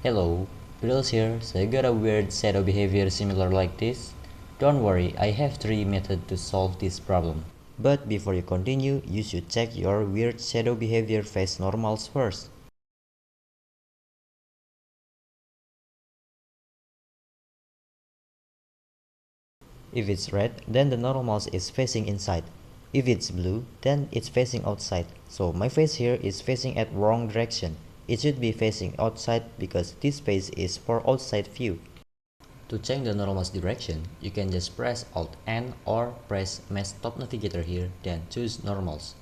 Hello, Riddles here. So you got a weird shadow behavior similar like this? Don't worry, I have 3 methods to solve this problem. But before you continue, you should check your weird shadow behavior face normals first. If it's red, then the normals is facing inside. If it's blue, then it's facing outside. So my face here is facing at wrong direction. It should be facing outside because this face is for outside view. To change the normal's direction, you can just press Alt-N or press Mesh Top Navigator here, then choose Normals.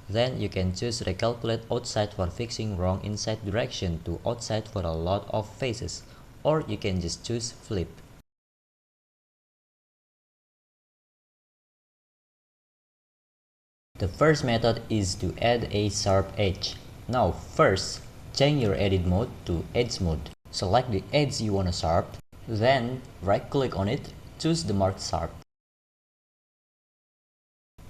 Then you can choose Recalculate Outside for fixing wrong inside direction to outside for a lot of faces, or you can just choose Flip. The first method is to add a sharp edge. Now first, change your edit mode to Edge mode. Select the edge you want to sharp, then right-click on it, choose the mark sharp.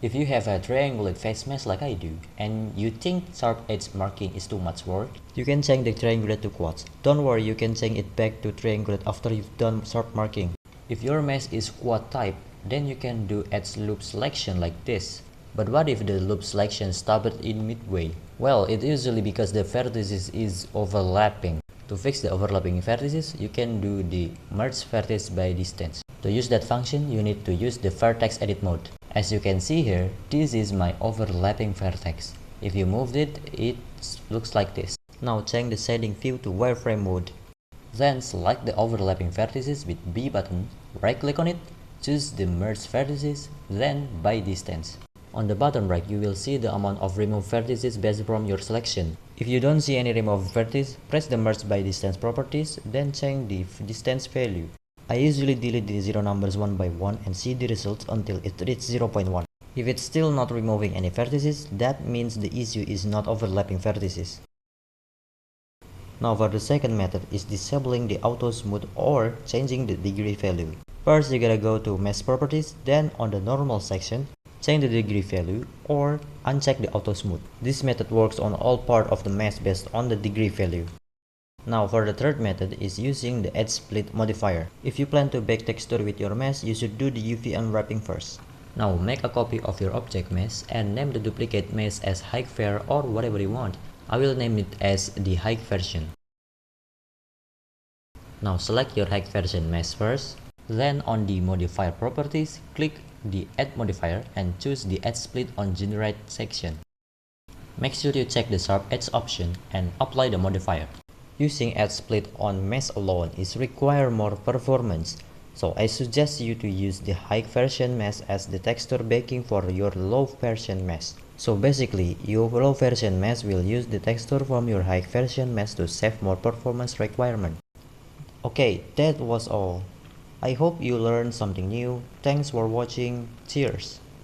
If you have a triangulate face mesh like I do, and you think sharp edge marking is too much work, you can change the triangulate to quads. Don't worry, you can change it back to triangulate after you've done sharp marking. If your mesh is quad type, then you can do edge loop selection like this. But what if the loop selection stopped in midway? Well, it usually because the vertices is overlapping. To fix the overlapping vertices, you can do the merge vertex by distance. To use that function, you need to use the vertex edit mode. As you can see here, this is my overlapping vertex. If you moved it, it looks like this. Now change the shading view to wireframe mode. Then select the overlapping vertices with B button, right-click on it, choose the merge vertices, then by distance. On the bottom right, you will see the amount of removed vertices based from your selection. If you don't see any removed vertices, press the merge by distance properties, then change the distance value. I usually delete the zero numbers one by one and see the results until it reaches 0.1. If it's still not removing any vertices, that means the issue is not overlapping vertices. Now for the second method is disabling the auto smooth or changing the degree value. First you gotta go to mesh properties, then on the normal section, change the degree value or uncheck the auto smooth. This method works on all part of the mesh based on the degree value. Now for the third method is using the edge split modifier. If you plan to bake texture with your mesh, you should do the UV unwrapping first. Now make a copy of your object mesh and name the duplicate mesh as High-Ver or whatever you want. I will name it as the High version. Now select your High version mesh first. Then on the modifier properties, click the Add modifier and choose the Edge split on Generate section. Make sure you check the Sharp Edge option and apply the modifier. Using Edge split on mesh alone is require more performance, so I suggest you to use the High version mesh as the texture baking for your Low version mesh. So basically, your Low version mesh will use the texture from your High version mesh to save more performance requirement. Okay, that was all. I hope you learned something new. Thanks for watching. Cheers!